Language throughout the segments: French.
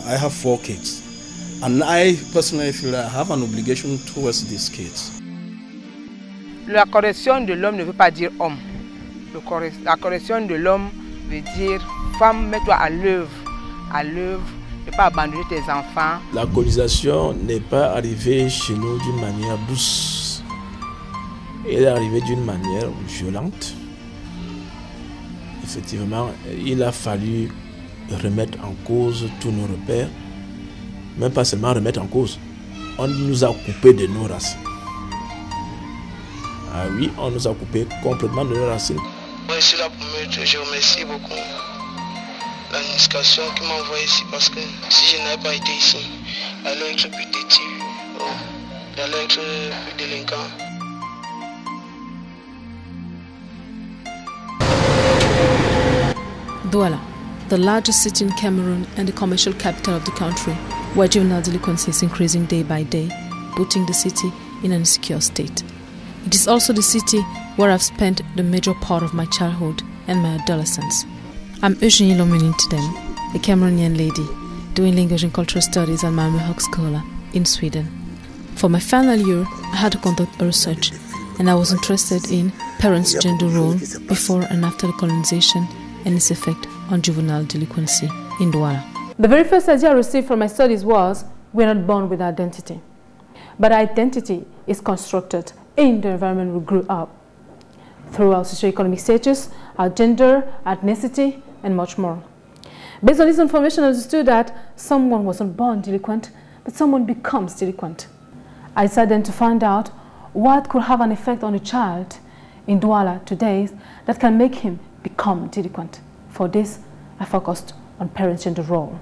I have 4 kids, and I personally feel I have an obligation towards these kids. La correction de l'homme ne veut pas dire homme. La correction de l'homme veut dire femme, mets-toi à l'œuvre, ne pas abandonner tes enfants. L'alcoolisation n'est pas arrivée chez nous d'une manière douce. Elle est arrivée d'une manière violente. Effectivement, il a fallu remettre en cause tous nos repères. Même pas seulement remettre en cause. On nous a coupé de nos racines. Ah oui, on nous a coupé complètement de nos racines. Je suis là pour je remercie beaucoup l'administration qui m'a envoyé ici parce que si je n'avais pas été ici, j'allais être plus têtu, j'allais être plus délinquant. Douala, the largest city in Cameroon and the commercial capital of the country, where juvenile delinquency is increasing day by day, putting the city in an insecure state. It is also the city where I've spent the major part of my childhood and my adolescence. I'm Eugenie Lomunintidem, a Cameroonian lady doing language and cultural studies at Malmö Högskola in Sweden. For my final year, I had to conduct a research, and I was interested in parents' gender role before and after the colonization and its effect on juvenile delinquency in Douala. The very first idea I received from my studies was, we're not born with identity. But identity is constructed in the environment we grew up, through our socioeconomic status, our gender, ethnicity, and much more. Based on this information, I understood that someone wasn't born delinquent, but someone becomes delinquent. I decided then to find out what could have an effect on a child in Douala today that can make him become delinquent. For this, I focused on parents' gender role.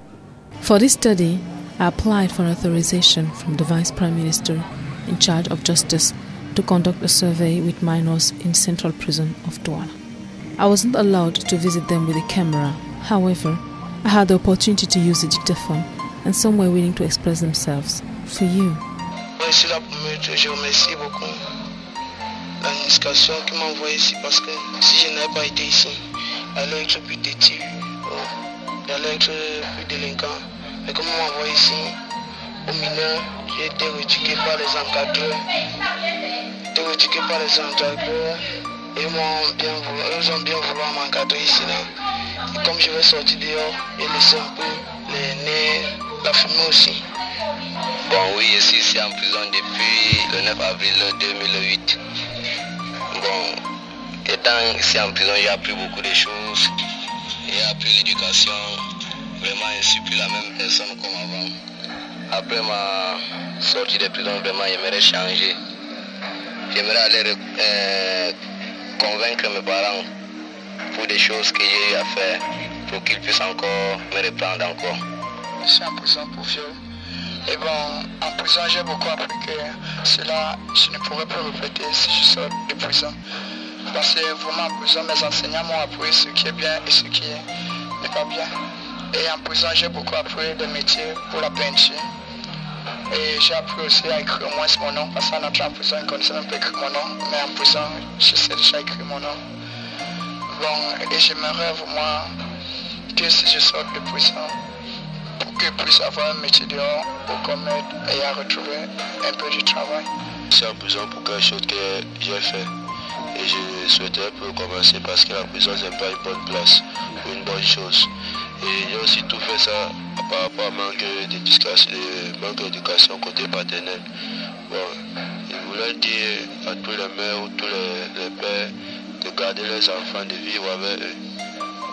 For this study, I applied for an authorization from the Vice Prime Minister in charge of justice to conduct a survey with minors in Central Prison of Douala. I wasn't allowed to visit them with a camera. However, I had the opportunity to use the dictaphone, and some were willing to express themselves. For you. Je suis là pour je remercie beaucoup l'administration qui m'a envoyé ici parce que si je n'avais pas été ici, j'allais être plus têtu, j'allais être plus délinquant. Et comme on m'a envoyé ici, au mineur, j'ai été éduqué par les encadreurs. Et ils ont bien voulu m'encadrer ici là. Et comme je vais sortir dehors et laisser un peu les nez, la fumée aussi. Bon oui, je suis ici en prison depuis le 9 avril 2008. Bon, étant ici en prison, j'ai appris beaucoup de choses. J'ai appris l'éducation. Vraiment, je ne suis plus la même personne comme avant. Après ma sortie de prison, vraiment, j'aimerais changer. J'aimerais aller convaincre mes parents pour des choses que j'ai eu à faire, pour qu'ils puissent encore me reprendre encore. Je suis en prison pour viol. Et bon, en prison, j'ai beaucoup appris que cela, je ne pourrais plus répéter si je sors de prison. Parce que vraiment en prison, mes enseignants m'ont appris ce qui est bien et ce qui n'est pas bien. Et en prison, j'ai beaucoup appris des métiers pour la peinture. Et j'ai appris aussi à écrire au moins mon nom, parce qu'en entrant en prison, je ne connaissais même pas écrire mon nom, mais en prison, je sais déjà écrire mon nom. Bon, et j'aimerais vraiment que si je sors de prison, pour que je puisse avoir un métier dehors pour commettre et à retrouver un peu du travail. Je suis en prison pour quelque chose que j'ai fait. Et je souhaiterais pour commencer parce que la prison n'est pas une bonne place ou une bonne chose. Et j'ai aussi tout fait ça par rapport à manque d'éducation côté paternel. Bon, je voulais dire à tous les mères ou tous les pères de garder leurs enfants, de vivre avec eux.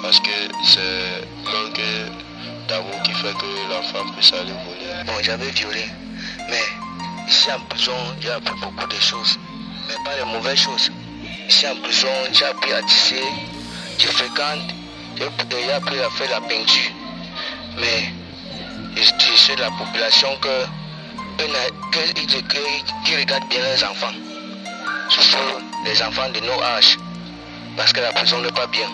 Parce que c'est manque d'amour qui fait que l'enfant puisse aller voler. Bon, j'avais violé, mais ici en prison, j'ai appris beaucoup de choses, mais pas les mauvaises choses. Ici en prison, j'ai appris à tisser, je fréquente, j'ai appris à faire la peinture. Mais je sais de la population qui regarde bien les enfants, surtout les enfants de nos âges, parce que la prison n'est pas bien,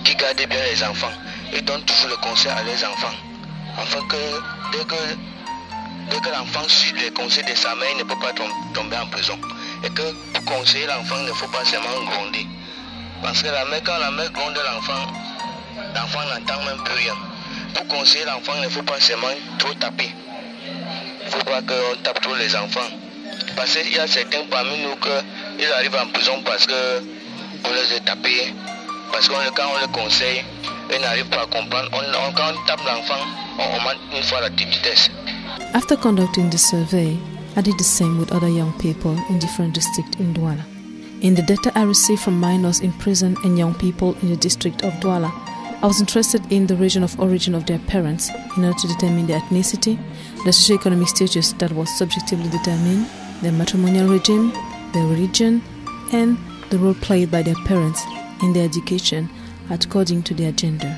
qui gardent bien les enfants et donnent toujours le conseil à leurs enfants, afin que dès que l'enfant suit les conseils de sa mère, il ne peut pas tomber en prison. Et que pour conseiller l'enfant, il ne faut pas seulement gronder. Parce que quand la mère gronde l'enfant n'entend même plus rien. pour conseiller l'enfant, il ne faut pas seulement trop taper. Il ne faut pas qu'on tape trop les enfants. Parce qu'il y a certains parmi nous qui arrivent en prison parce qu'on les a tapés. Parce que quand on les conseille, ils n'arrivent pas à comprendre. Quand on tape l'enfant, on monte une fois la petite vitesse. After conducting the survey, I did the same with other young people in different districts in Douala. In the data I received from minors in prison and young people in the district of Douala, I was interested in the region of origin of their parents in order to determine their ethnicity, the socio-economic status that was subjectively determined, their matrimonial regime, their religion, and the role played by their parents in their education according to their gender.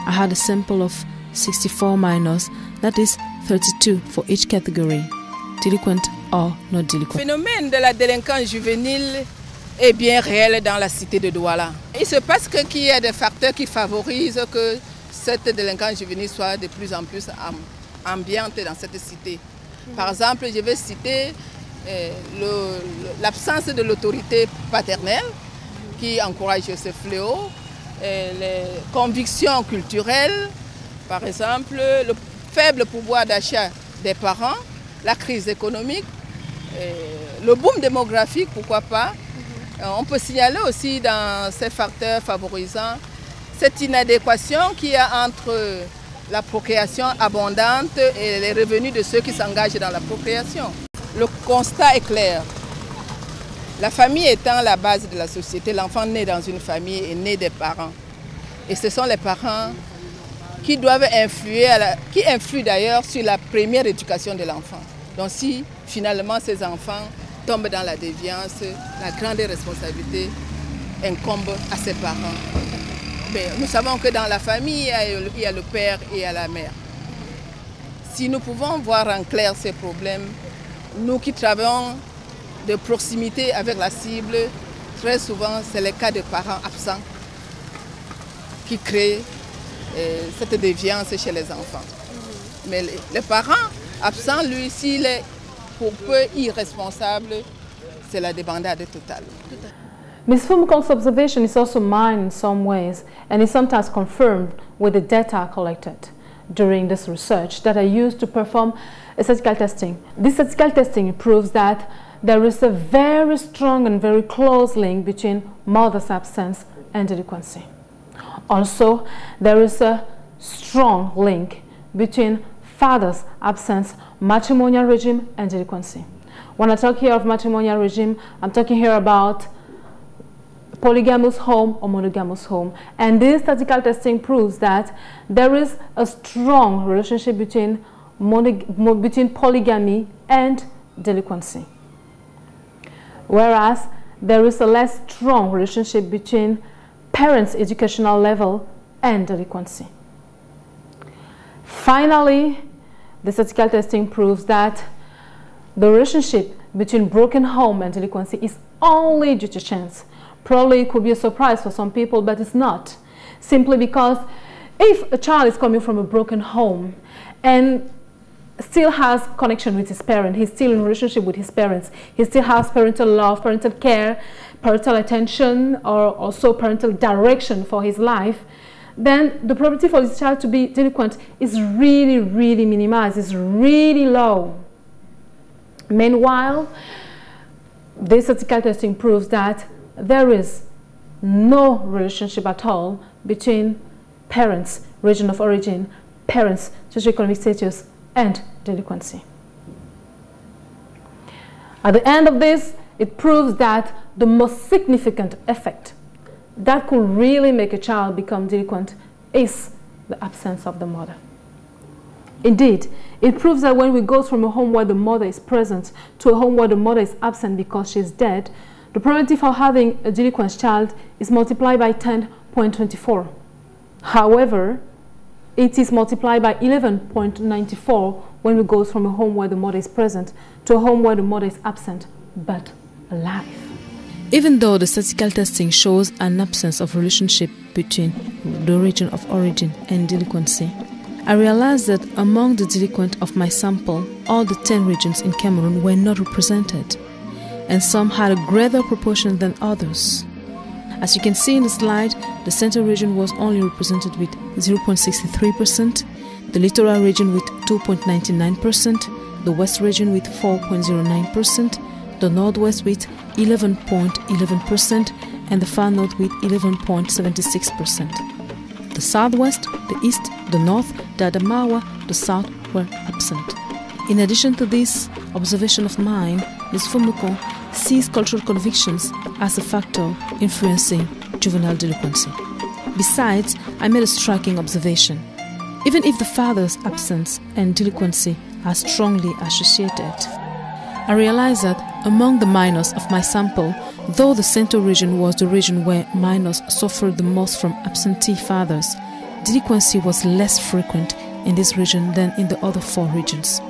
I had a sample of 64 minors, that is 32 for each category, delinquent or not delinquent. Le phénomène de la délinquance juvénile est bien réel dans la cité de Douala. Il se passe qu'il y a des facteurs qui favorisent que cette délinquance juvénile soit de plus en plus ambiante dans cette cité. Par exemple, je vais citer l'absence de l'autorité paternelle qui encourage ce fléau, les convictions culturelles, par exemple, le faible pouvoir d'achat des parents, la crise économique, le boom démographique, pourquoi pas. On peut signaler aussi dans ces facteurs favorisant cette inadéquation qu'il y a entre la procréation abondante et les revenus de ceux qui s'engagent dans la procréation. Le constat est clair. La famille étant la base de la société, l'enfant naît dans une famille et naît des parents. Et ce sont les parents qui doivent qui influent d'ailleurs sur la première éducation de l'enfant. Donc si finalement ces enfants tombent dans la déviance, la grande responsabilité incombe à ses parents. Mais nous savons que dans la famille, il y a le père et il y a la mère. Si nous pouvons voir en clair ces problèmes, nous qui travaillons de proximité avec la cible, très souvent c'est le cas de parents absents qui créent cette déviance chez les enfants. Mais les parents absents, lui, s'il est pour peu irresponsable, c'est la débandade totale. Ms. Fumukol's observation is also mine in some ways, and is sometimes confirmed with the data collected during this research that I used to perform a statistical testing. This statistical testing proves that there is a very strong and very close link between mother's absence and delinquency. Also, there is a strong link between father's absence, matrimonial regime, and delinquency. When I talk here of matrimonial regime, I'm talking here about polygamous home or monogamous home. And this statistical testing proves that there is a strong relationship between polygamy and delinquency. Whereas there is a less strong relationship between parents' educational level and delinquency. Finally, the statistical testing proves that the relationship between broken home and delinquency is only due to chance. Probably it could be a surprise for some people, but it's not. Simply because if a child is coming from a broken home and still has connection with his parent, he's still in a relationship with his parents, he still has parental love, parental care, parental attention, or also parental direction for his life, then the probability for this child to be delinquent is really, really minimized, it's really low. Meanwhile, this statistical testing proves that there is no relationship at all between parents, region of origin, parents, socioeconomic status, and delinquency. At the end of this, it proves that the most significant effect that could really make a child become delinquent is the absence of the mother. Indeed, it proves that when we go from a home where the mother is present to a home where the mother is absent because she's dead, the probability for having a delinquent child is multiplied by 10.24. However, it is multiplied by 11.94 when we go from a home where the mother is present to a home where the mother is absent but alive. Even though the statistical testing shows an absence of relationship between the region of origin and delinquency, I realized that among the delinquent of my sample, all the 10 regions in Cameroon were not represented, and some had a greater proportion than others. As you can see in the slide, the Central region was only represented with 0.63%, the littoral region with 2.99%, the west region with 4.09%, the northwest with 11.11%, and the far north with 11.76%. The southwest, the east, the north, the Adamawa, the south were absent. In addition to this observation of mine, Ms. Fumukon sees cultural convictions as a factor influencing juvenile delinquency. Besides, I made a striking observation. Even if the father's absence and delinquency are strongly associated, I realized that among the minors of my sample, though the Central region was the region where minors suffered the most from absentee fathers, delinquency was less frequent in this region than in the other 4 regions.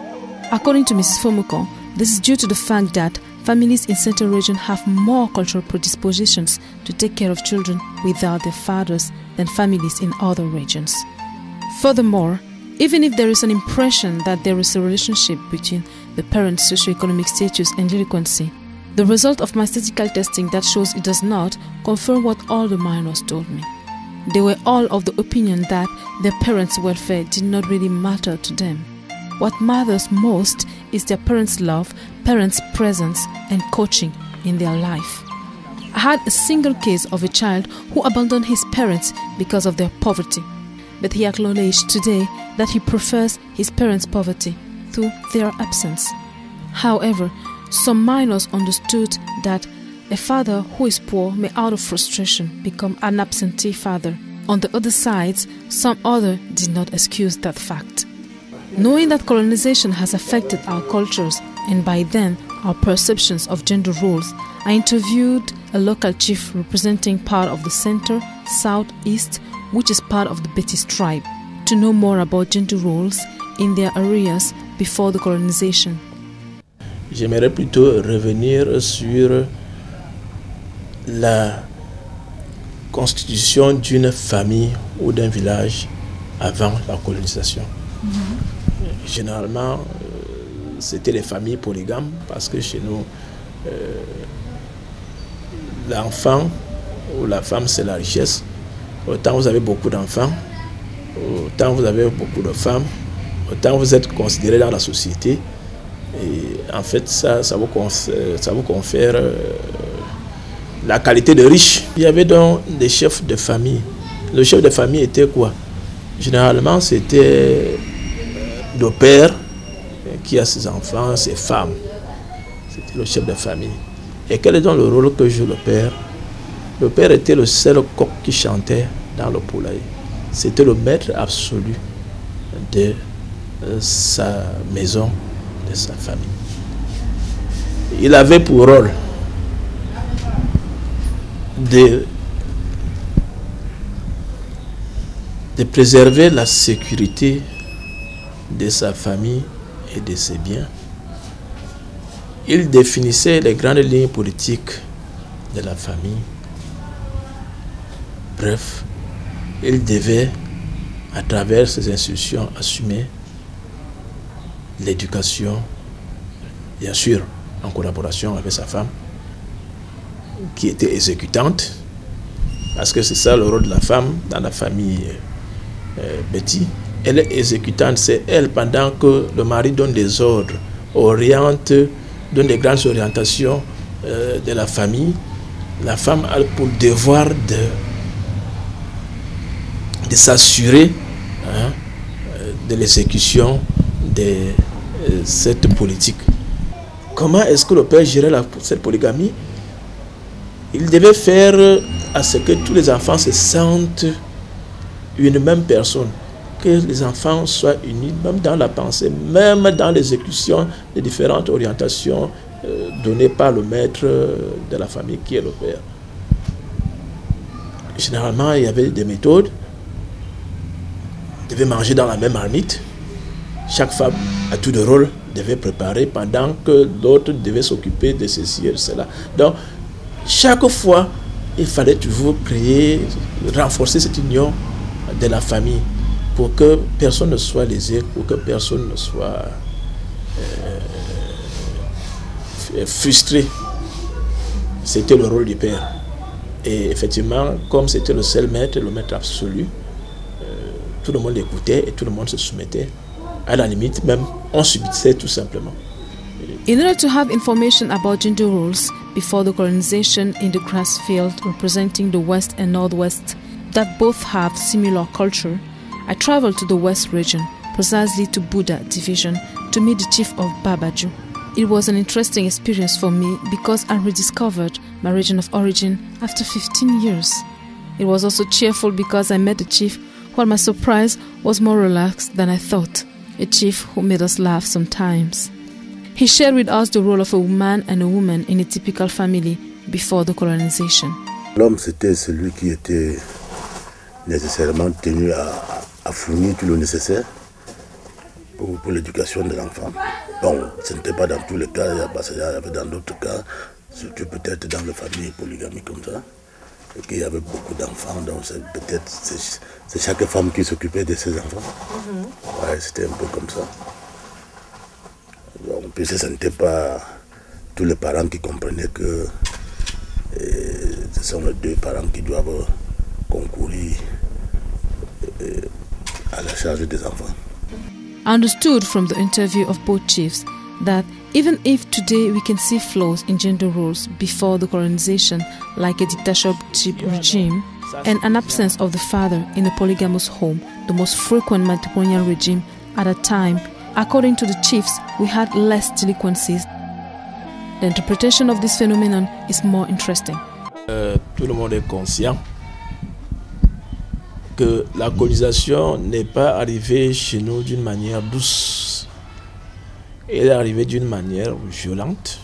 According to Mrs. Fomukon, this is due to the fact that families in Central region have more cultural predispositions to take care of children without their fathers than families in other regions. Furthermore, even if there is an impression that there is a relationship between the parents' socioeconomic status and delinquency, the result of my statistical testing that shows it does not confirm what all the minors told me. They were all of the opinion that their parents' welfare did not really matter to them. What matters most is their parents' love, parents' presence, and coaching in their life. I had a single case of a child who abandoned his parents because of their poverty, but he acknowledged today that he prefers his parents' poverty through their absence. However, some minors understood that a father who is poor may out of frustration become an absentee father. On the other side, some other did not excuse that fact. Knowing that colonization has affected our cultures and by then our perceptions of gender roles, I interviewed a local chief representing part of the center, south, east, which is part of the Betis tribe, to know more about gender roles in their areas before the colonization. J'aimerais plutôt revenir sur la constitution d'une famille ou d'un village avant la colonisation. Généralement, c'était les familles polygames parce que chez nous, l'enfant ou la femme, c'est la richesse. Autant vous avez beaucoup d'enfants, autant vous avez beaucoup de femmes, autant vous êtes considéré dans la société. Et en fait, ça vous confère la qualité de riche. Il y avait donc des chefs de famille. Le chef de famille était quoi? Généralement, c'était le père qui a ses enfants, ses femmes. C'était le chef de famille. Et quel est donc le rôle que joue le père? Le père était le seul coq qui chantait dans le poulailler. C'était le maître absolu de sa maison, de sa famille. Il avait pour rôle de préserver la sécurité de sa famille et de ses biens. Il définissait les grandes lignes politiques de la famille. Bref, il devait, à travers ses institutions, assumer l'éducation, bien sûr, en collaboration avec sa femme, qui était exécutante, parce que c'est ça le rôle de la femme dans la famille Betty. Elle est exécutante, c'est elle, pendant que le mari donne des ordres, oriente, donne des grandes orientations de la famille. La femme a pour devoir de s'assurer de l'exécution de cette politique. Comment est-ce que le père gérait cette polygamie? Il devait faire à ce que tous les enfants se sentent une même personne, que les enfants soient unis, même dans la pensée, même dans l'exécution des différentes orientations données par le maître de la famille qui est le père. Généralement, il y avait des méthodes. Devait manger dans la même marmite. Chaque femme à tout de rôle devait préparer pendant que d'autres devaient s'occuper de ceci et de cela. Donc, chaque fois, il fallait toujours renforcer cette union de la famille pour que personne ne soit lésé, pour que personne ne soit frustré. C'était le rôle du père. Et effectivement, comme c'était le seul maître, le maître absolu, tout le monde écoutait et tout le monde se soumettait. À la limite, même, on subissait tout simplement. In order to have information about gender roles before the colonization in the grass field representing the West and Northwest that both have similar culture, I traveled to the West region, precisely to Buda Division, to meet the chief of Babaju. It was an interesting experience for me because I rediscovered my region of origin after 15 years. It was also cheerful because I met the chief who, at my surprise, was more relaxed than I thought, a chief who made us laugh sometimes. He shared with us the role of a man and a woman in a typical family before the colonization. L'homme, c'était celui qui était nécessairement tenu à fournir tout le nécessaire pour l'éducation de l'enfant. Bon, ce n'était pas dans tous les cas, il y avait dans d'autres cas, surtout peut-être dans les familles polygamiques comme ça, qu'il y avait beaucoup d'enfants, donc peut-être c'est chaque femme qui s'occupait de ses enfants. Ouais, c'était un peu comme ça. Bon, puis ce n'était pas tous les parents qui comprenaient que ce sont les deux parents qui doivent concourir à la charge des enfants. I understood from the interview of both chiefs that even if today we can see flaws in gender roles before the colonization, like a dictatorship regime, and an absence of the father in a polygamous home, the most frequent matrimonial regime at a time, according to the chiefs, we had less delinquencies. The interpretation of this phenomenon is more interesting. Tout le monde est conscient que la colonisation n'est pas arrivée chez nous d'une manière douce. Elle est arrivée d'une manière violente.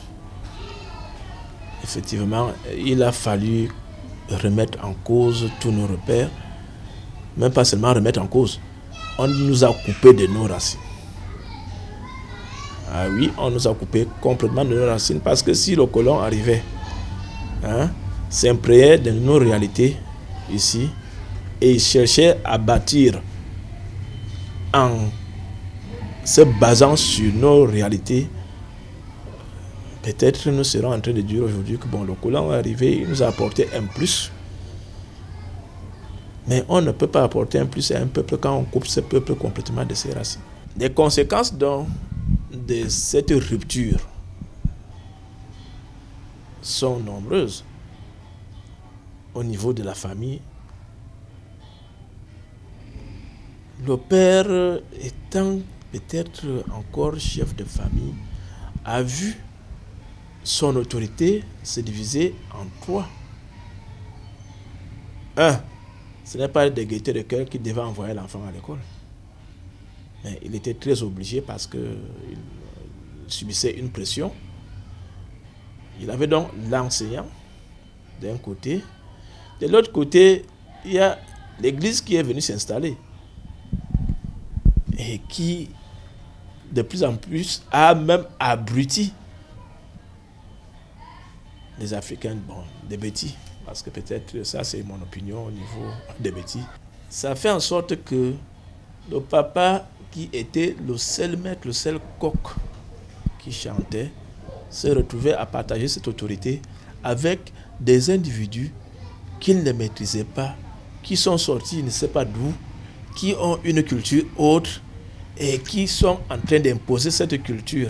Effectivement, il a fallu remettre en cause tous nos repères. Même pas seulement remettre en cause. On nous a coupé de nos racines. Ah oui, on nous a coupé complètement de nos racines parce que si le colon arrivait, s'imprégnait de nos réalités ici, et il cherchait à bâtir en se basant sur nos réalités, peut-être nous serons en train de dire aujourd'hui que bon, le colon est arrivé, il nous a apporté un plus. Mais on ne peut pas apporter un plus à un peuple quand on coupe ce peuple complètement de ses racines. Les conséquences donc de cette rupture sont nombreuses au niveau de la famille. Le père, étant peut-être encore chef de famille, a vu son autorité se diviser en trois. Un, ce n'est pas de gaieté de cœur qui devait envoyer l'enfant à l'école. Mais il était très obligé parce qu'il subissait une pression. Il avait donc l'enseignant d'un côté. De l'autre côté, il y a l'église qui est venue s'installer et qui, de plus en plus, a même abruti les Africains, bon, des bêtis, parce que peut-être ça c'est mon opinion au niveau des bêtis. Ça fait en sorte que le papa qui était le seul maître, le seul coq qui chantait, se retrouvait à partager cette autorité avec des individus qu'il ne maîtrisait pas, qui sont sortis, il ne sait pas d'où, qui ont une culture autre et qui sont en train d'imposer cette culture.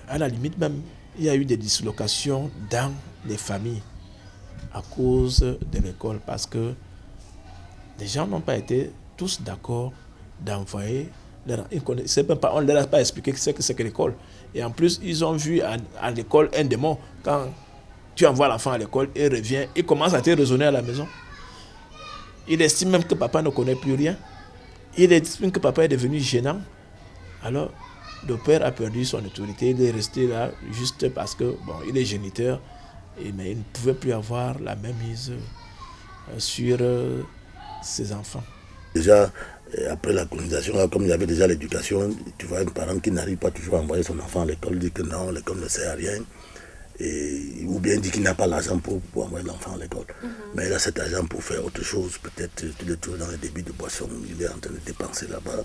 À la limite même, il y a eu des dislocations dans les familles à cause de l'école parce que les gens n'ont pas été tous d'accord d'envoyer leur... On ne leur a pas expliqué ce que c'est que l'école. Et en plus, ils ont vu à l'école un démon. Quand tu envoies l'enfant à l'école, il revient, il commence à te raisonner à la maison. Il estime même que papa ne connaît plus rien. Il estime que papa est devenu gênant. Alors, le père a perdu son autorité. Il est resté là juste parce que, bon, il est géniteur, mais il ne pouvait plus avoir la même mise sur ses enfants. Déjà, après la colonisation, comme il y avait déjà l'éducation, tu vois un parent qui n'arrive pas toujours à envoyer son enfant à l'école, dit que non, l'école ne sert à rien. Ou bien dit qu'il n'a pas l'argent pour envoyer l'enfant à l'école. Mais il a cet argent pour faire autre chose, peut-être il est toujours dans les débits de boisson, il est en train de dépenser là-bas,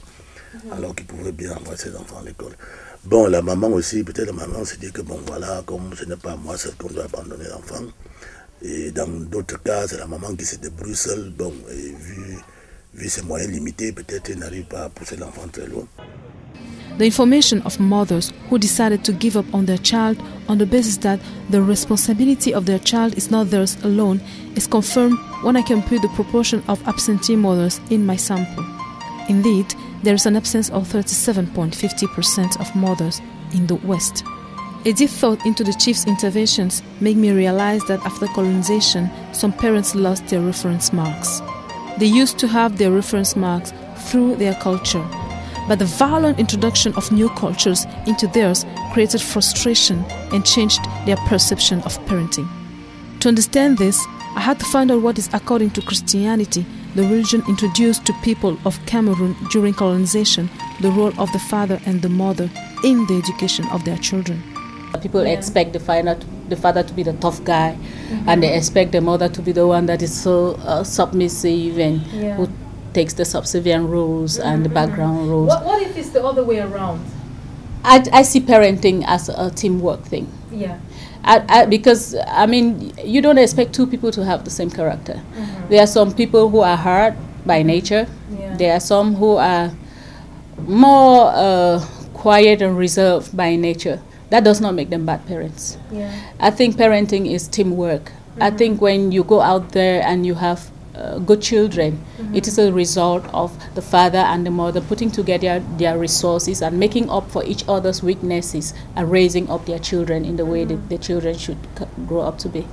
alors qu'il pouvait bien envoyer ses enfants à l'école. Bon, la maman aussi, peut-être la maman se dit que bon voilà, comme ce n'est pas moi seul qu'on doit abandonner l'enfant. Et dans d'autres cas, c'est la maman qui se débrouille seule, bon, et vu vu ses moyens limités, peut-être il n'arrive pas à pousser l'enfant très loin. The information of mothers who decided to give up on their child on the basis that the responsibility of their child is not theirs alone is confirmed when I compute the proportion of absentee mothers in my sample. Indeed, there is an absence of 37.50% of mothers in the West. A deep thought into the chief's interventions made me realize that after colonization, some parents lost their reference marks. They used to have their reference marks through their culture, but the violent introduction of new cultures into theirs created frustration and changed their perception of parenting. To understand this, I had to find out what is, according to Christianity, the religion introduced to people of Cameroon during colonization, the role of the father and the mother in the education of their children. People expect the father to be the tough guy, and they expect the mother to be the one that is so submissive and who takes the subservient roles and the background roles. What if it's the other way around? I see parenting as a teamwork thing. Yeah. Because, I mean, you don't expect two people to have the same character. There are some people who are hard by nature. There are some who are more quiet and reserved by nature. That does not make them bad parents. I think parenting is teamwork. I think when you go out there and you have good children, it is a result of the father and the mother putting together their resources and making up for each other's weaknesses and raising up their children in the way that the children should grow up to be.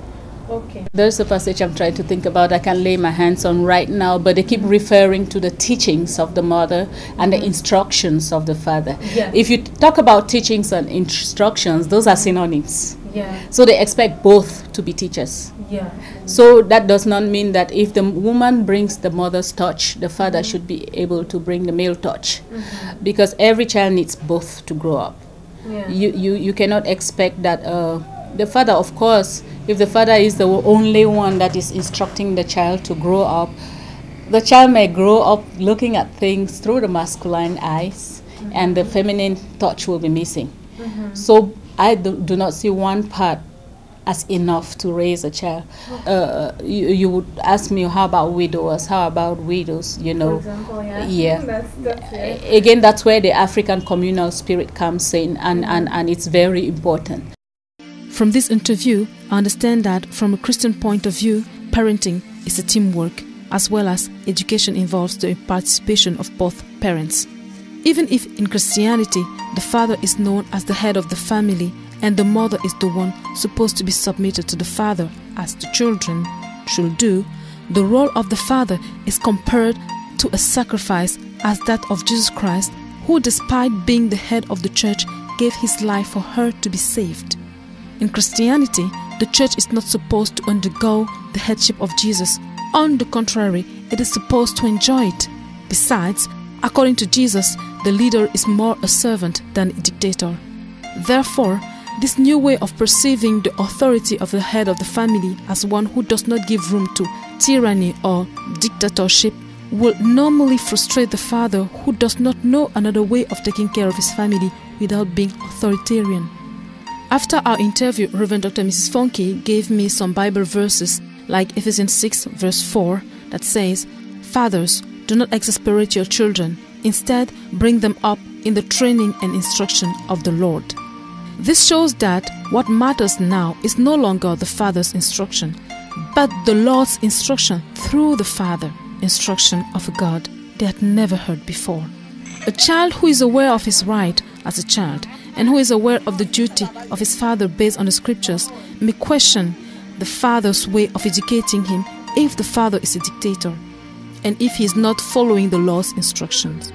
Okay. There's a passage I'm trying to think about I can lay my hands on right now, but they keep referring to the teachings of the mother and the instructions of the father. If you talk about teachings and instructions, those are synonyms. So they expect both to be teachers. So that does not mean that if the woman brings the mother's touch, the father should be able to bring the male touch, because every child needs both to grow up. You cannot expect that the father, of course, if the father is the only one that is instructing the child to grow up, the child may grow up looking at things through the masculine eyes, and the feminine touch will be missing. So I do not see one part as enough to raise a child. You would ask me, how about widowers? How about widows? You know, for example, Again, that's where the African communal spirit comes in, and it's very important. From this interview, I understand that from a Christian point of view, parenting is a teamwork, as well as education involves the participation of both parents. Even if in Christianity, the father is known as the head of the family and the mother is the one supposed to be submitted to the father, as the children should do, the role of the father is compared to a sacrifice as that of Jesus Christ, who, despite being the head of the church, gave his life for her to be saved. In Christianity, the church is not supposed to undergo the headship of Jesus. On the contrary, it is supposed to enjoy it. Besides, according to Jesus, the leader is more a servant than a dictator. Therefore, this new way of perceiving the authority of the head of the family as one who does not give room to tyranny or dictatorship will normally frustrate the father who does not know another way of taking care of his family without being authoritarian. After our interview, Reverend Dr. Mrs. Funky gave me some Bible verses like Ephesians 6 verse 4 that says, "Fathers, do not exasperate your children. Instead, bring them up in the training and instruction of the Lord." This shows that what matters now is no longer the father's instruction, but the Lord's instruction through the father, instruction of a God they had never heard before. A child who is aware of his right as a child and who is aware of the duty of his father based on the scriptures may question the father's way of educating him if the father is a dictator and if he is not following the Lord's instructions.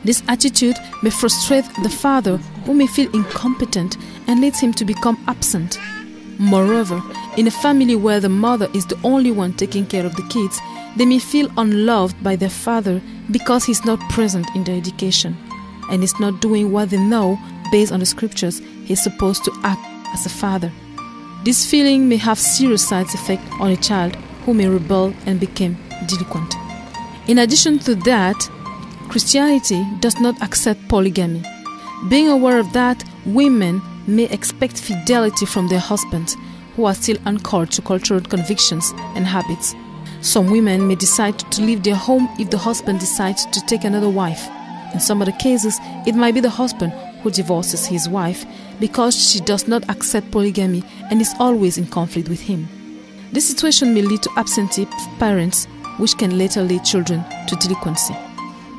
This attitude may frustrate the father, who may feel incompetent and leads him to become absent. Moreover, in a family where the mother is the only one taking care of the kids, they may feel unloved by their father because he's not present in their education and is not doing what they know based on the scriptures he's supposed to act as a father. This feeling may have serious side effects on a child who may rebel and become delinquent. In addition to that, Christianity does not accept polygamy. Being aware of that, women may expect fidelity from their husbands, who are still anchored to cultural convictions and habits. Some women may decide to leave their home if the husband decides to take another wife. In some other cases, it might be the husband who divorces his wife because she does not accept polygamy and is always in conflict with him. This situation may lead to absentee parents, which can later lead children to delinquency.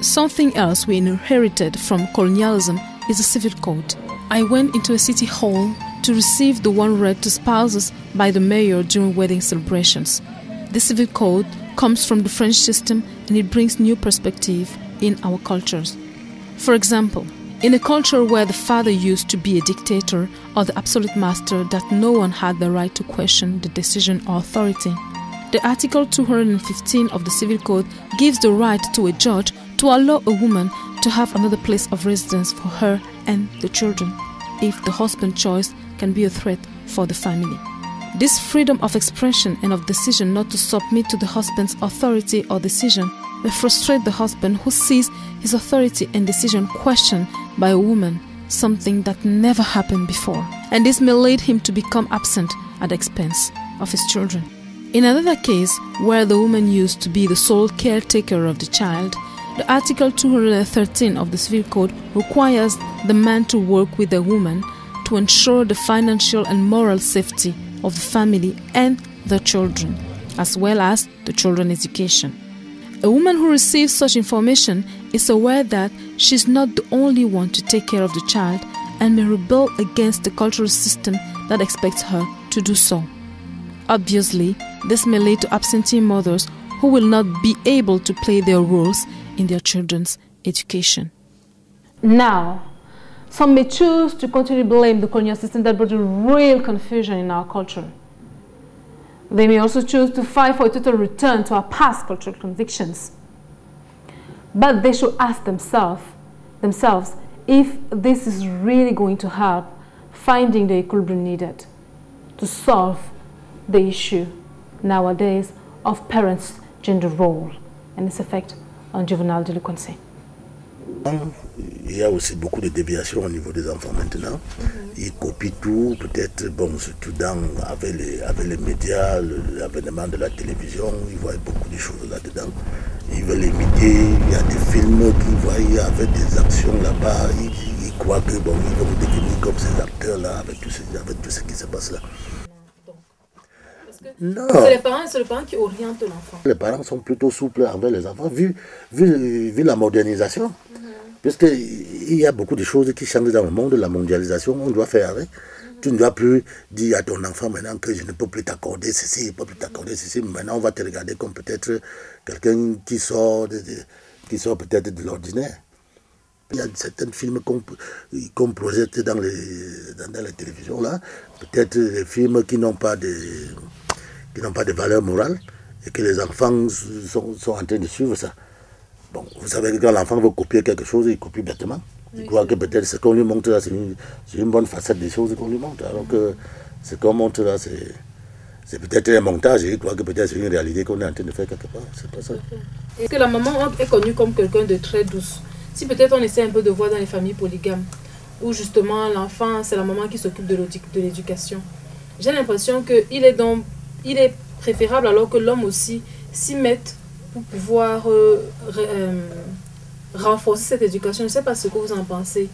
Something else we inherited from colonialism is the civil code. I went into a city hall to receive the one read to spouses by the mayor during wedding celebrations. The civil code comes from the French system and it brings new perspective in our cultures. For example, in a culture where the father used to be a dictator or the absolute master that no one had the right to question the decision or authority, the Article 215 of the Civil Code gives the right to a judge to allow a woman to have another place of residence for her and the children, if the husband's choice can be a threat for the family. This freedom of expression and of decision not to submit to the husband's authority or decision may frustrate the husband who sees his authority and decision questioned by a woman, something that never happened before. And this may lead him to become absent at the expense of his children. In another case, where the woman used to be the sole caretaker of the child, the Article 213 of the Civil Code requires the man to work with the woman to ensure the financial and moral safety of the family and the children, as well as the children's education. A woman who receives such information is aware that she is not the only one to take care of the child and may rebel against the cultural system that expects her to do so. Obviously, this may lead to absentee mothers who will not be able to play their roles in their children's education. Now, some may choose to continue to blame the colonial system that brought real confusion in our culture. They may also choose to fight for a total return to our past cultural convictions. But they should ask themselves if this is really going to help finding the equilibrium needed to solve the issue nowadays of parents' gender role and its effect on juvenile delinquency. Il y a aussi beaucoup de déviations au niveau des enfants maintenant. Ils copient tout, peut-être, bon, surtout avec les médias, l'avènement de la télévision, ils voient beaucoup de choses là-dedans. Ils veulent imiter, il y a des films qu'ils voient avec des actions là-bas, ils croient que bon, ils vont devenir comme ces acteurs-là avec tout ce qui se passe là. Non. C'est les parents qui orientent l'enfant. Les parents sont plutôt souples envers les enfants, vu la modernisation. Puisqu'il y a beaucoup de choses qui changent dans le monde, la mondialisation, on doit faire avec. Tu ne dois plus dire à ton enfant maintenant que je ne peux plus t'accorder ceci, je ne peux plus t'accorder ceci. Maintenant, on va te regarder comme peut-être quelqu'un qui sort peut-être de l'ordinaire. Il y a certains films qu'on projette dans la télévision, là, peut-être des films qui n'ont pas de valeur morale et que les enfants sont en train de suivre ça. Bon, vous savez que quand l'enfant veut copier quelque chose, il copie bêtement. Il croit que peut-être ce qu'on lui montre là, c'est une bonne facette des choses qu'on lui montre. Alors que ce qu'on montre là, c'est peut-être un montage et il croit que peut-être c'est une réalité qu'on est en train de faire quelque part. C'est pas ça. Est-ce que la maman est connue comme quelqu'un de très douce? Si peut-être on essaie un peu de voir dans les familles polygames, où justement l'enfant, c'est la maman qui s'occupe de l'éducation, j'ai l'impression qu'il est préférable alors que l'homme aussi s'y mette pour pouvoir renforcer cette éducation. Je ne sais pas ce que vous en pensez.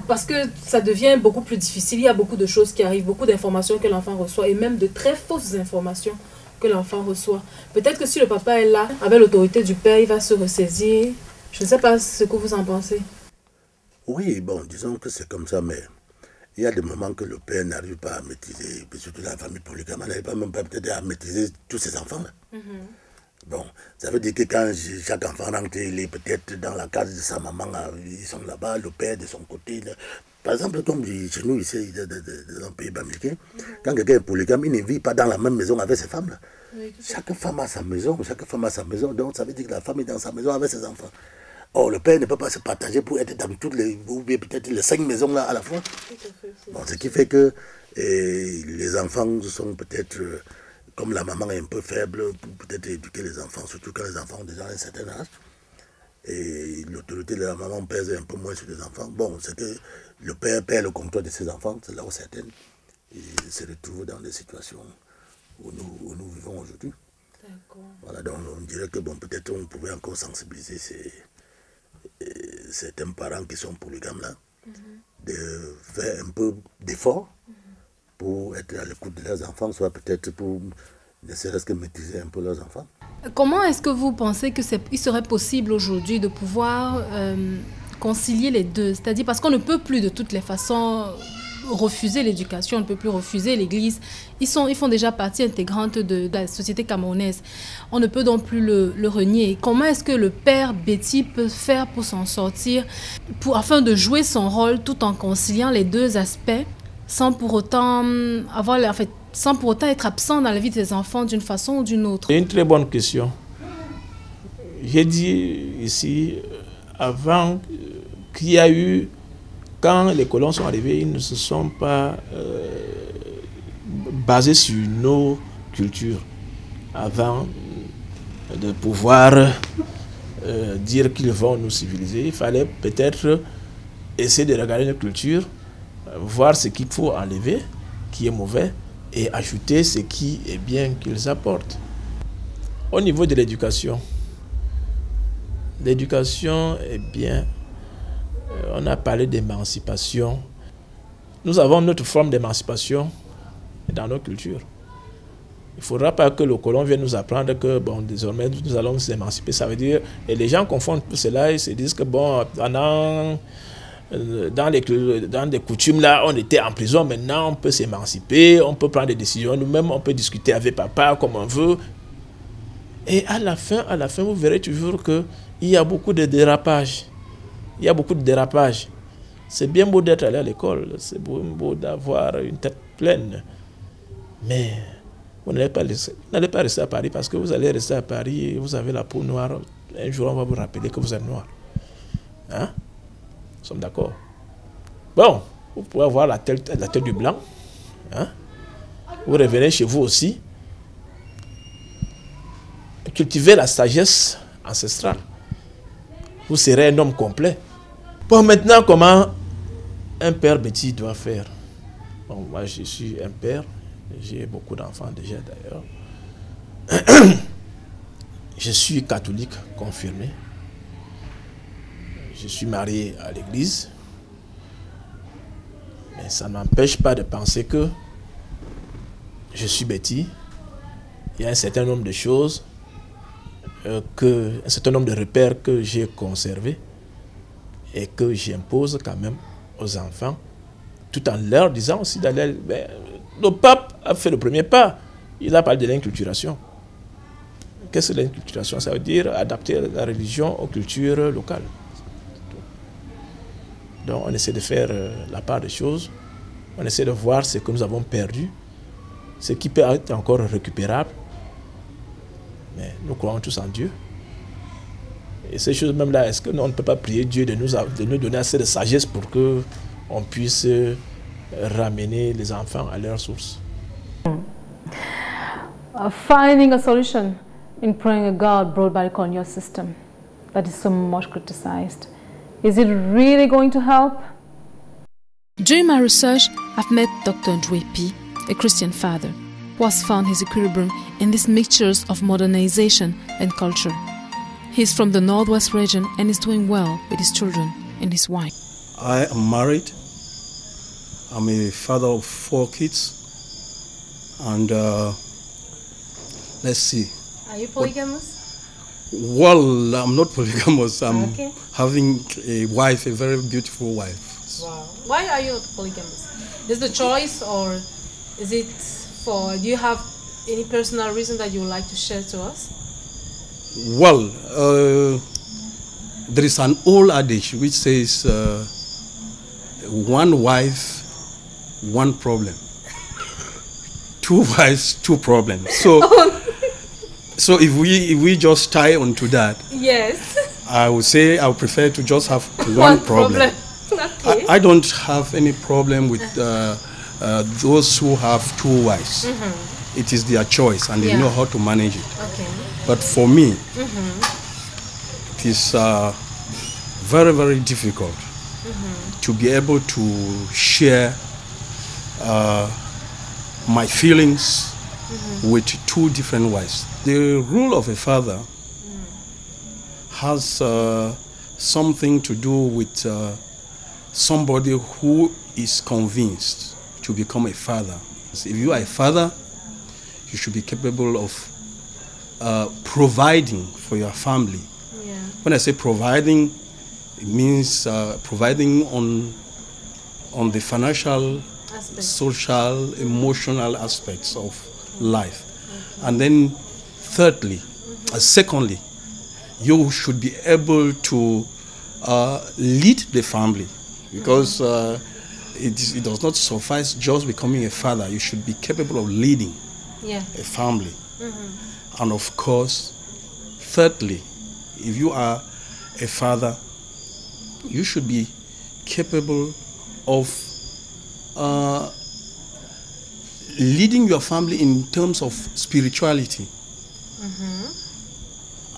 Parce que ça devient beaucoup plus difficile. Il y a beaucoup de choses qui arrivent, beaucoup d'informations que l'enfant reçoit et même de très fausses informations que l'enfant reçoit. Peut-être que si le papa est là, avec l'autorité du père, il va se ressaisir. Je ne sais pas ce que vous en pensez. Oui, bon, disons que c'est comme ça, mais il y a des moments que le père n'arrive pas à maîtriser, surtout la famille polygame, n'arrive pas même pas peut-être à maîtriser tous ses enfants-là. Bon, ça veut dire que quand chaque enfant rentre, il est peut-être dans la case de sa maman, ils sont là-bas, le père de son côté. Là. Par exemple, comme chez nous ici, dans le pays américain, quand quelqu'un est polygame, il ne vit pas dans la même maison avec ses femmes. Là. Oui, chaque femme a sa maison, donc ça veut dire que la femme est dans sa maison avec ses enfants. Or, le père ne peut pas se partager pour être dans toutes les, ou bien peut-être les 5 maisons là à la fois. Bon, ce qui fait que les enfants sont peut-être... Comme la maman est un peu faible, peut-être éduquer les enfants, surtout quand les enfants ont déjà un certain âge. Et l'autorité de la maman pèse un peu moins sur les enfants. Bon, c'est que le père perd le contrôle de ses enfants, c'est là où certaines se retrouvent dans des situations où nous vivons aujourd'hui. Voilà, donc on dirait que bon, peut-être on pouvait encore sensibiliser certains parents qui sont polygames là, de faire un peu d'effort pour être à l'écoute de leurs enfants, soit peut-être pour ne serait-ce que maîtriser un peu leurs enfants. Comment est-ce que vous pensez qu'il serait possible aujourd'hui de pouvoir concilier les deux? C'est-à-dire parce qu'on ne peut plus de toutes les façons refuser l'éducation, on ne peut plus refuser l'Église. Ils font déjà partie intégrante de la société camerounaise. On ne peut donc plus le renier. Comment est-ce que le père Betty peut faire pour s'en sortir, afin de jouer son rôle tout en conciliant les deux aspects, sans pour autant être absent dans la vie de ses enfants d'une façon ou d'une autre? C'est une très bonne question. J'ai dit ici, avant qu'il y a eu, quand les colons sont arrivés, ils ne se sont pas basés sur nos cultures avant de pouvoir dire qu'ils vont nous civiliser. Il fallait peut-être essayer de regarder nos cultures, voir ce qu'il faut enlever, qui est mauvais, et ajouter ce qui est bien qu'ils apportent. Au niveau de l'éducation est bien. On a parlé d'émancipation. Nous avons notre forme d'émancipation dans nos cultures. Il ne faudra pas que le colon vienne nous apprendre que bon, désormais nous allons nous émanciper. Ça veut dire, et les gens confondent tout cela, ils se disent que bon, dans des coutumes là, on était en prison, maintenant on peut s'émanciper, on peut prendre des décisions, nous-mêmes on peut discuter avec papa comme on veut. Et à la fin, vous verrez toujours qu'il y a beaucoup de dérapages. Il y a beaucoup de dérapages. C'est bien beau d'être allé à l'école, c'est beau d'avoir une tête pleine. Mais vous n'allez pas rester à Paris parce que vous allez rester à Paris et vous avez la peau noire. Un jour, on va vous rappeler que vous êtes noir. Hein? Nous sommes d'accord. Bon, vous pouvez avoir la tête du blanc. Hein? Vous revenez chez vous aussi. Cultivez la sagesse ancestrale. Vous serez un homme complet. Bon, maintenant, comment un père Betty doit faire? Bon, moi, je suis un père. J'ai beaucoup d'enfants déjà, d'ailleurs. Je suis catholique confirmé. Je suis marié à l'église. Mais ça n'empêche pas de penser que je suis Betty. Il y a un certain nombre de choses, un certain nombre de repères que j'ai conservés et que j'impose quand même aux enfants, tout en leur disant aussi d'aller... Le pape a fait le premier pas. Il a parlé de l'inculturation. Qu'est-ce que l'inculturation? Ça veut dire adapter la religion aux cultures locales. Donc on essaie de faire la part des choses. On essaie de voir ce que nous avons perdu, ce qui peut être encore récupérable. Mais nous croyons tous en Dieu. Et ces choses même là, est-ce que on ne peut pas prier Dieu de nous donner assez de sagesse pour qu'on puisse ramener les enfants à leur source? Finding a solution in praying a God brought by the colonial system that is so much criticized. Is it really going to help? During my research, I've met Dr. Ndwepi, a Christian father, who has found his equilibrium in these mixtures of modernization and culture. He's from the Northwest region and is doing well with his children and his wife. I am married. I'm a father of 4 kids. And let's see. Are you polygamous? Well, I'm not polygamous. I'm having a wife, a very beautiful wife. Wow. Why are you not polygamous? Is the choice, or is it do you have any personal reason that you would like to share to us? Well, there is an old adage which says one wife, one problem. 2 wives, 2 problems. So, so if we just tie onto that, yes, I would say I would prefer to just have one problem. Okay. I don't have any problem with those who have 2 wives. It is their choice and they know how to manage it. Okay. But for me, it is very, very difficult to be able to share my feelings with two different wives. The role of a father has something to do with somebody who is convinced to become a father. If you are a father, you should be capable of providing for your family. Yeah. When I say providing, it means providing on the financial, social, emotional aspects of life. And then thirdly, secondly, you should be able to lead the family, because it does not suffice just becoming a father. You should be capable of leading a family. And of course, thirdly, if you are a father, you should be capable of leading your family in terms of spirituality.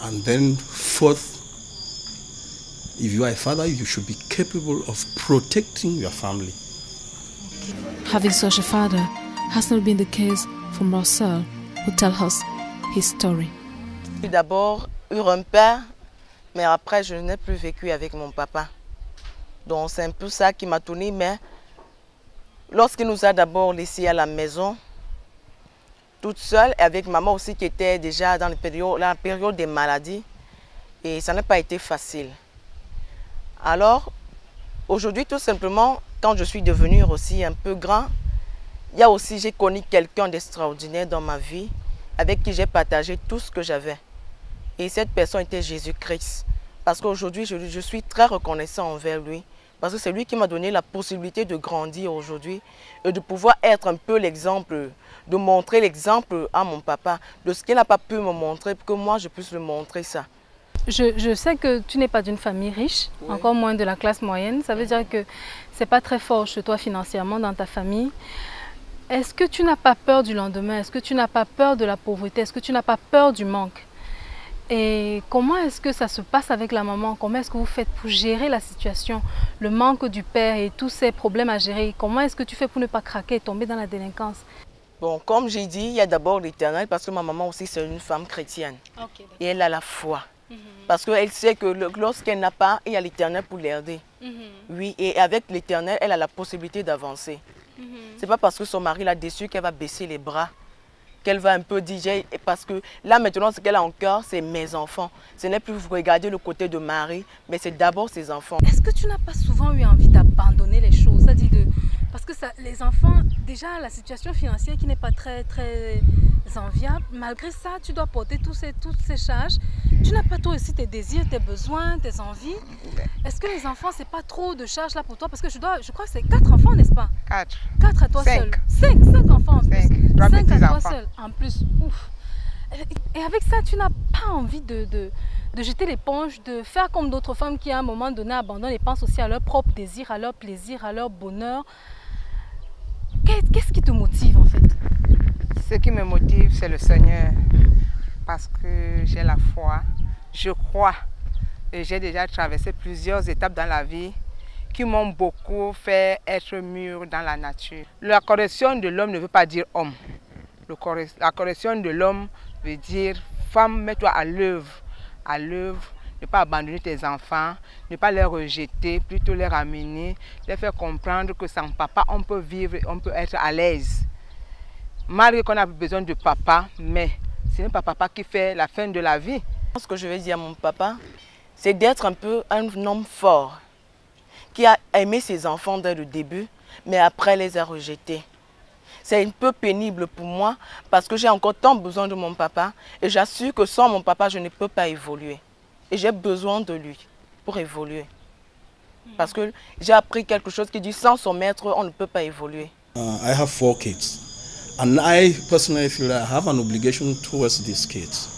And then fourth, if you are a father, you should be capable of protecting your family. Having such a father has not been the case for Marcel, who tells us his story. J'ai d'abord eu un père, mais après je n'ai plus vécu avec mon papa. Donc c'est un peu ça qui m'a tourné, mais lorsqu'il nous a d'abord laissés à la maison, toute seule, et avec maman aussi qui était déjà dans la période des maladies, et ça n'a pas été facile. Alors, aujourd'hui, tout simplement, quand je suis devenue aussi un peu grand, j'ai connu quelqu'un d'extraordinaire dans ma vie, avec qui j'ai partagé tout ce que j'avais. Et cette personne était Jésus-Christ. Parce qu'aujourd'hui, je suis très reconnaissant envers lui. Parce que c'est lui qui m'a donné la possibilité de grandir aujourd'hui et de pouvoir être un peu l'exemple, de montrer l'exemple à mon papa, de ce qu'il n'a pas pu me montrer, pour que moi je puisse le montrer ça. Je sais que tu n'es pas d'une famille riche, encore moins de la classe moyenne. Ça veut dire que ce n'est pas très fort chez toi financièrement dans ta famille. Est-ce que tu n'as pas peur du lendemain? Est-ce que tu n'as pas peur de la pauvreté? Est-ce que tu n'as pas peur du manque? Et comment est-ce que ça se passe avec la maman? Comment est-ce que vous faites pour gérer la situation, le manque du père et tous ces problèmes à gérer? Comment est-ce que tu fais pour ne pas craquer et tomber dans la délinquance? Bon, comme j'ai dit, il y a d'abord l'Éternel, parce que ma maman aussi c'est une femme chrétienne. Et elle a la foi. Parce qu'elle sait que lorsqu'elle n'a pas, il y a l'Éternel pour l'aider. Oui, et avec l'Éternel, elle a la possibilité d'avancer. C'est pas parce que son mari l'a déçue qu'elle va baisser les bras, qu'elle va un peu dire, parce que là maintenant ce qu'elle a en cœur, c'est mes enfants. Ce n'est plus vous regarder le côté de Marie, mais c'est d'abord ses enfants. Est-ce que tu n'as pas souvent eu envie d'abandonner les choses? C'est-à-dire parce que les enfants, déjà la situation financière qui n'est pas très enviable, malgré ça tu dois porter toutes ces charges. Tu n'as pas toi aussi tes désirs, tes besoins, tes envies. Est-ce que les enfants, c'est pas trop de charges là pour toi? Parce que je crois que c'est 4 enfants, n'est-ce pas? 4. 4 à toi seul. 5 enfants en plus. 5 à toi seul en plus. Ouf. Et avec ça, tu n'as pas envie de jeter l'éponge, de faire comme d'autres femmes qui à un moment donné abandonnent et pensent aussi à leur propre désir, à leur plaisir, à leur bonheur. Qu'est-ce qui te motive en fait? Ce qui me motive, c'est le Seigneur. Parce que j'ai la foi, je crois. Et j'ai déjà traversé plusieurs étapes dans la vie qui m'ont beaucoup fait être mûr dans la nature. La correction de l'homme ne veut pas dire homme. La correction de l'homme veut dire femme, mets-toi à l'œuvre. À l'œuvre, ne pas abandonner tes enfants, ne pas les rejeter, plutôt les ramener, les faire comprendre que sans papa, on peut vivre, on peut être à l'aise. Malgré qu'on a besoin de papa, mais ce n'est pas papa qui fait la fin de la vie. Ce que je vais dire à mon papa, c'est d'être un peu un homme fort, qui a aimé ses enfants dès le début, mais après les a rejetés. C'est un peu pénible pour moi parce que j'ai encore tant besoin de mon papa et j'assure que sans mon papa, je ne peux pas évoluer. Et j'ai besoin de lui pour évoluer. Parce que j'ai appris quelque chose qui dit sans son maître, on ne peut pas évoluer. I have 4 kids and I personally feel I have an obligation towards these kids.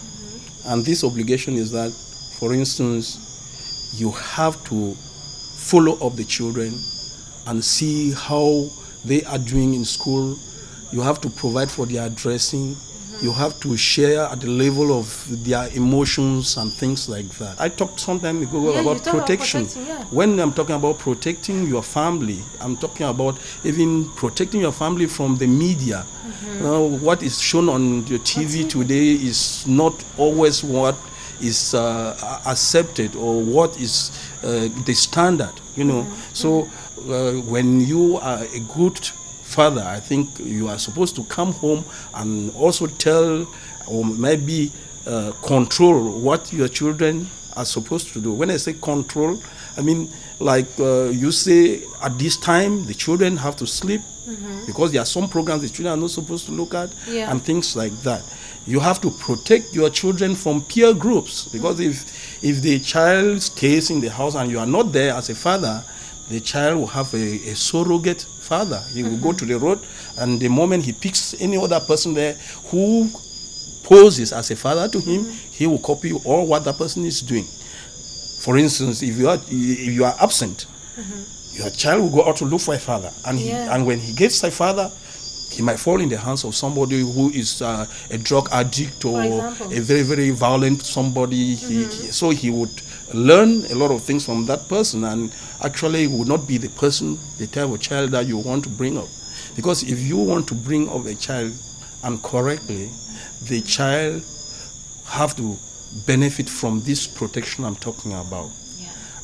And this obligation is that, for instance, you have to follow up the children and see how they are doing in school. You have to provide for their dressing, You have to share at the level of their emotions and things like that. I talked some time ago about protection. When I'm talking about protecting your family, I'm talking about even protecting your family from the media. What is shown on your TV today is not always what is accepted or what is the standard, you know. So when you are a good father, I think you are supposed to come home and also tell or maybe control what your children are supposed to do. When I say control, I mean like you say at this time the children have to sleep because there are some programs the children are not supposed to look at and things like that. You have to protect your children from peer groups because if the child stays in the house and you are not there as a father, the child will have a surrogate father. He will go to the road, and the moment he picks any other person there who poses as a father to him, he will copy all what that person is doing. For instance, if you are absent, your child will go out to look for a father, and and when he gets a father, he might fall in the hands of somebody who is a drug addict or a very, very violent somebody. So he would learn a lot of things from that person, and actually would not be the person, the type of child that you want to bring up. Because if you want to bring up a child and correctly, the child have to benefit from this protection I'm talking about.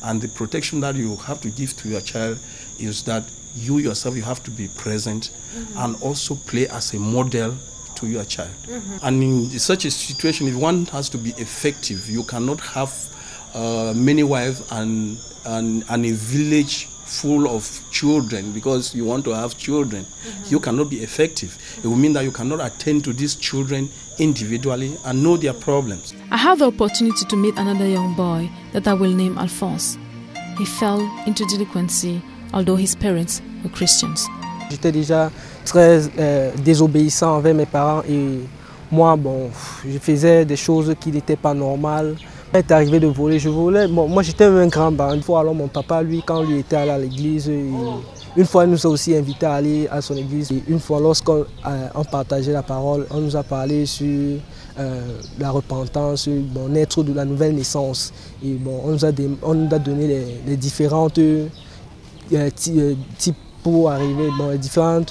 And the protection that you have to give to your child is that you yourself, you have to be present and also play as a model to your child. And in such a situation, if one has to be effective, you cannot have many wives and a village full of children because you want to have children. You cannot be effective. It will mean that you cannot attend to these children individually and know their problems. I had the opportunity to meet another young boy that I will name Alphonse. He fell into delinquency although his parents were Christians. J'étais déjà très désobéissant envers mes parents et moi, bon, je faisais des choses qui n'étaient pas normales. Il est arrivé de voler, je volais. Bon, moi j'étais un grand bandit. Alors mon papa, lui, quand lui était allé à l'église, une fois il nous a aussi invités à aller à son église. Et une fois lorsqu'on partageait la parole, on nous a parlé sur la repentance, bon, naître de la nouvelle naissance. Et bon, on nous a donné les différentes types pour arriver, bon, les différents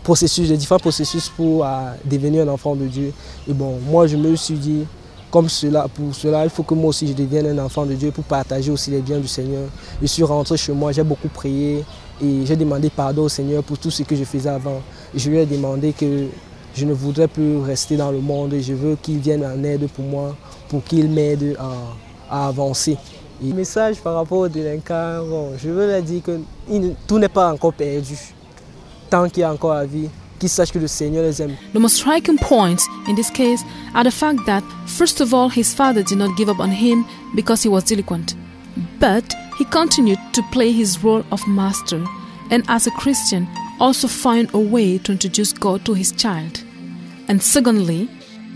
processus pour devenir un enfant de Dieu. Et bon, moi je me suis dit, pour cela, il faut que moi aussi je devienne un enfant de Dieu pour partager aussi les biens du Seigneur. Je suis rentré chez moi, j'ai beaucoup prié et j'ai demandé pardon au Seigneur pour tout ce que je faisais avant. Et je lui ai demandé que je ne voudrais plus rester dans le monde et je veux qu'il vienne en aide pour moi, pour qu'il m'aide à avancer. Et le message par rapport aux délinquants, bon, je veux leur dire que tout n'est pas encore perdu. Tant qu'il y a encore la vie, qu'ils sachent que le Seigneur les aime. The most striking points in this case are the fact that, first of all, his father did not give up on him because he was delinquent, but he continued to play his role of master and as a Christian also find a way to introduce God to his child. And secondly,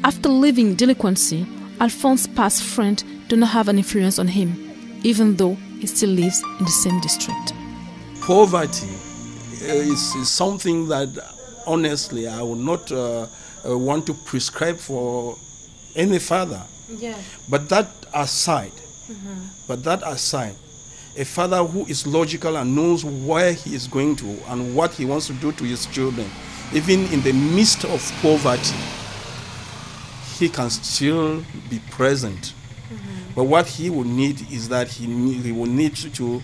after leaving delinquency, Alphonse's past friend do not have an influence on him, even though he still lives in the same district. Poverty is something that honestly I would not want to prescribe for any father. But that aside, a father who is logical and knows where he is going to and what he wants to do to his children, even in the midst of poverty, he can still be present. But what he will need is that he will need to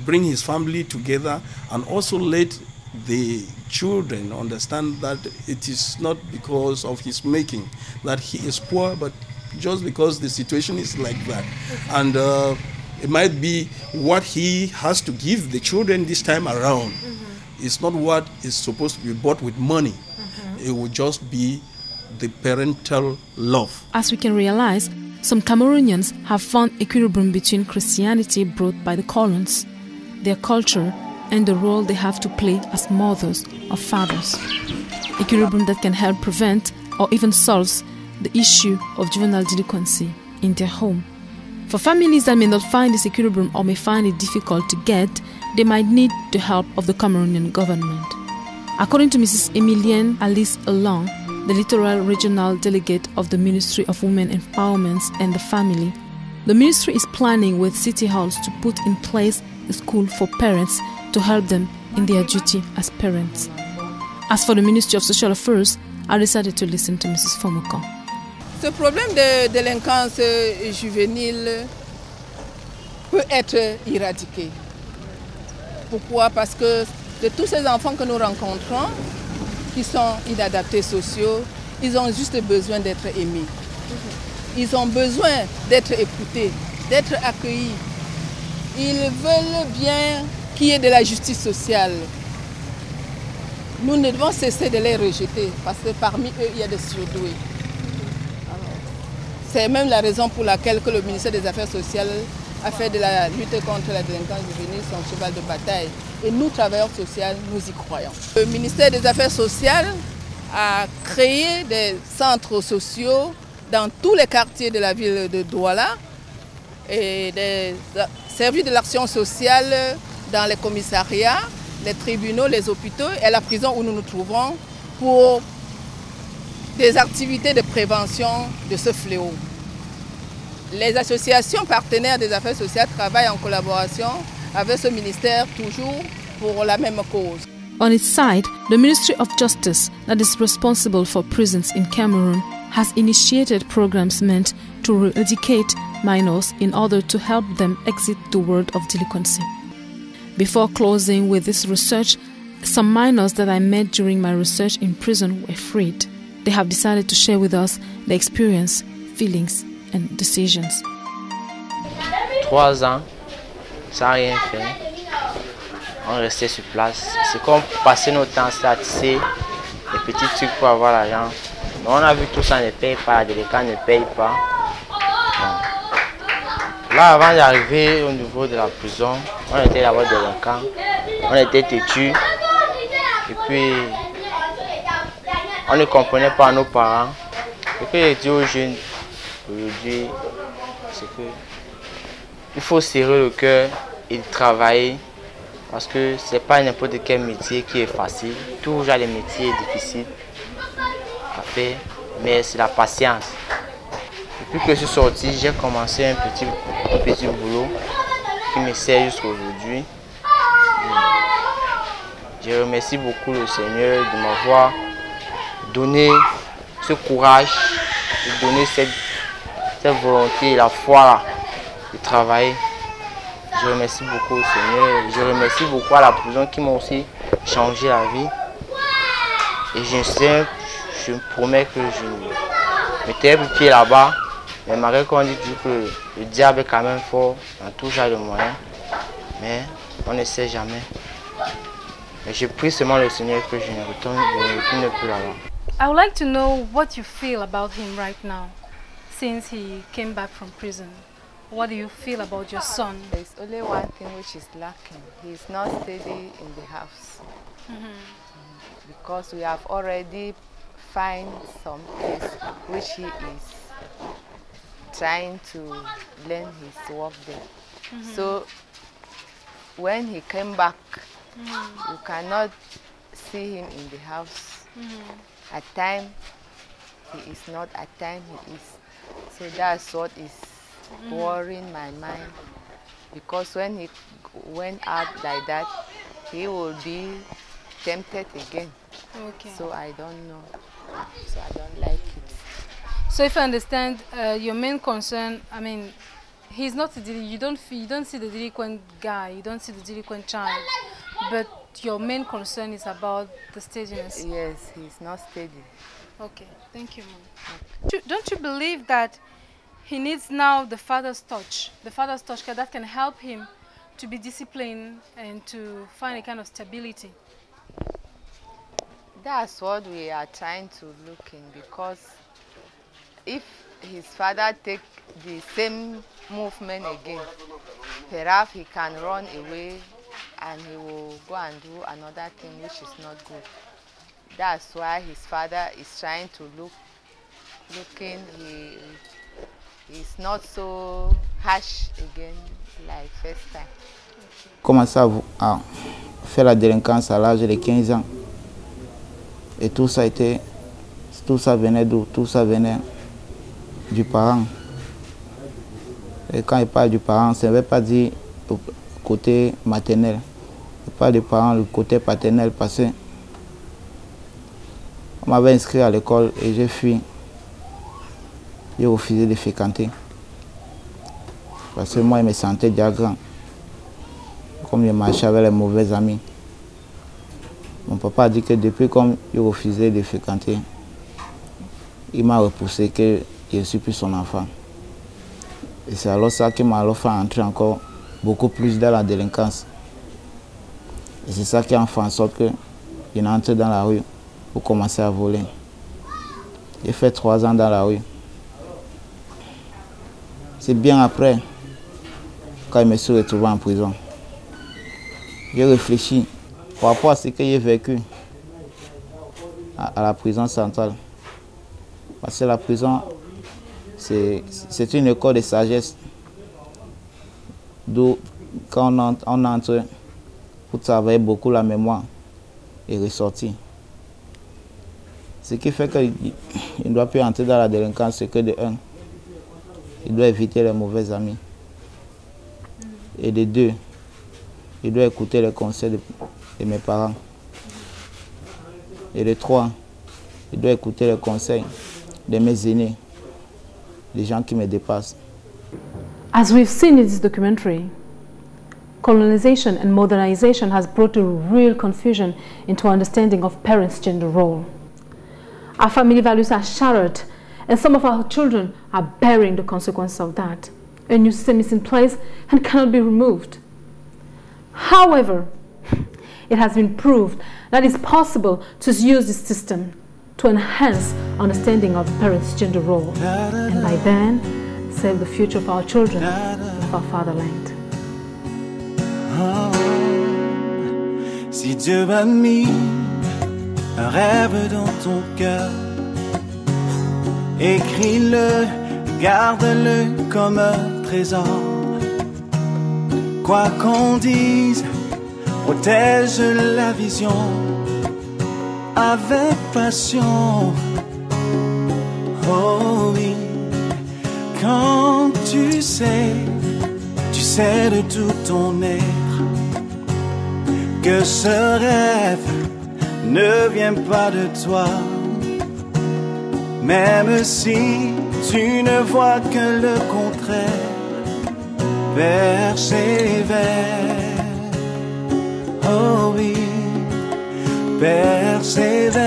bring his family together and also let the children understand that it is not because of his making that he is poor, but just because the situation is like that. And it might be what he has to give the children this time around. It's not what is supposed to be bought with money. It will just be the parental love. As we can realize, some Cameroonians have found equilibrium between Christianity brought by the colons, their culture, and the role they have to play as mothers or fathers. Equilibrium that can help prevent or even solve the issue of juvenile delinquency in their home. For families that may not find this equilibrium or may find it difficult to get, they might need the help of the Cameroonian government. According to Mrs. Emilienne Alice Along, the Littoral Regional Delegate of the Ministry of Women Empowerment and the Family, the ministry is planning with city halls to put in place a school for parents to help them in their duty as parents. As for the Ministry of Social Affairs, I decided to listen to Mrs. Fomukan. Ce problème de délinquance juvénile peut être éradiqué. Pourquoi? Parce que de tous ces enfants que nous rencontrons, qui sont inadaptés sociaux, ils ont juste besoin d'être aimés. Ils ont besoin d'être écoutés, d'être accueillis. Ils veulent bien qu'il y ait de la justice sociale. Nous ne devons cesser de les rejeter parce que parmi eux, il y a des surdoués. C'est même la raison pour laquelle que le ministère des Affaires sociales a fait de la lutte contre la délinquance juvénile son cheval de bataille. Et nous, travailleurs sociaux, nous y croyons. Le ministère des Affaires sociales a créé des centres sociaux dans tous les quartiers de la ville de Douala et des services de l'action sociale dans les commissariats, les tribunaux, les hôpitaux et la prison où nous nous trouvons pour des activités de prévention de ce fléau. Les associations partenaires des affaires sociales travaillent en collaboration avec ce ministère toujours pour la même cause. On its side, the Ministry of Justice, that is responsible for prisons in Cameroon, has initiated programs meant to re-educate minors in order to help them exit the world of delinquency. Before closing with this research, some minors that I met during my research in prison were freed. They have decided to share with us their experience, feelings, and decisions. 3 ans, sans rien faire, on restait sur place. C'est comme passer notre temps à tisser des petits trucs pour avoir l'argent. On a vu tout ça ne paye pas, les délinquants ne payent pas. Bon. Là, avant d'arriver au niveau de la prison, on était d'abord délinquants, on était têtus, et puis on ne comprenait pas nos parents. Ce que je dis aux jeunes aujourd'hui, c'est que il faut serrer le cœur et travailler, parce que ce n'est pas n'importe quel métier qui est facile. Toujours les métiers difficiles à faire, mais c'est la patience. Depuis que je suis sorti, j'ai commencé un petit boulot qui me sert jusqu'à aujourd'hui. Je remercie beaucoup le Seigneur de m'avoir donné ce courage, de donner cette volonté, la foi là, de travailler. Je remercie beaucoup au Seigneur. Je remercie beaucoup à la prison qui m'a aussi changé la vie. Et je me promets que je ne mettrai plus pied là-bas. Mais malgré qu'on dit que le diable est quand même fort dans tout genre de moyens. Mais on ne sait jamais. Mais je prie seulement le Seigneur que je ne retourne plus là-bas. I would like to know what you feel about him right now, since he came back from prison. What do you feel about your son? There's only one thing which is lacking. He's not steady in the house. Because we have already found some place which he is trying to learn his work there. So when he came back, you cannot see him in the house. At times he is not, at times he is. So that's what is worrying my mind, because when he went out like that, he will be tempted again. Okay. So I don't know. So I don't like it. So if I understand, your main concern, I mean, he's not you don't see the delinquent guy, you don't see the delinquent child, but your main concern is about the steadiness. Yes, he's not steady. Okay, thank you, Mom. Okay. Don't you believe that he needs now the father's touch that can help him to be disciplined and to find a kind of stability? That's what we are trying to look in, because if his father takes the same movement again, perhaps he can run away and he will go and do another thing which is not good. That's why his father is trying to looking. He's not so harsh again like first time. Commencé à faire la délinquance à l'âge de 15 ans. Et tout ça a été Tout ça venait d'où? Tout ça venait du parent. Et quand il parle du parent, ça ne veut pas dire le côté maternel. Il parle du parent, le côté paternel, parce que on m'avait inscrit à l'école et j'ai fui. J'ai refusé de fréquenter. Parce que moi, je me sentais déjà grand. Comme je marchais avec les mauvais amis. Mon papa a dit que depuis comme je refusais de fréquenter, il m'a repoussé que je ne suis plus son enfant. Et c'est alors ça qui m'a fait entrer encore beaucoup plus dans la délinquance. Et c'est ça qui a fait en sorte que je n'entre dans la rue pour commencer à voler. J'ai fait 3 ans dans la rue. C'est bien après, quand je me suis retrouvé en prison, j'ai réfléchi par rapport à ce que j'ai vécu à la prison centrale. Parce que la prison, c'est une école de sagesse. D'où, quand on entre pour travailler beaucoup la mémoire et ressortir. Ce qui fait qu'il ne doit plus entrer dans la délinquance, c'est que de un, il doit éviter les mauvais amis. Et de deux, il doit écouter les conseils de mes parents. Et de trois, il doit écouter les conseils de mes aînés, des gens qui me dépassent. As we've seen in this documentary, colonization and modernization has brought a real confusion into understanding of parents' gender role. Our family values are shattered, and some of our children are bearing the consequences of that. A new system is in place and cannot be removed. However, it has been proved that it's possible to use this system to enhance understanding of parents' gender role, and by then save the future of our children of our fatherland. Oh, si Dieu a mis un rêve dans ton cœur, écris-le, garde-le comme un trésor. Quoi qu'on dise, protège la vision avec passion. Oh oui, quand tu sais de tout ton être que ce rêve ne vient pas de toi. Même si tu ne vois que le contraire, persévère. Oh oui, persévère.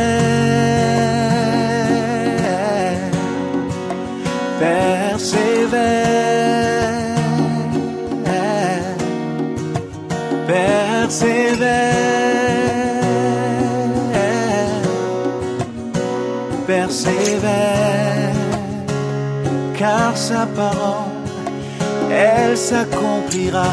Persévère. Persévère, persévère, car sa parole, elle s'accomplira.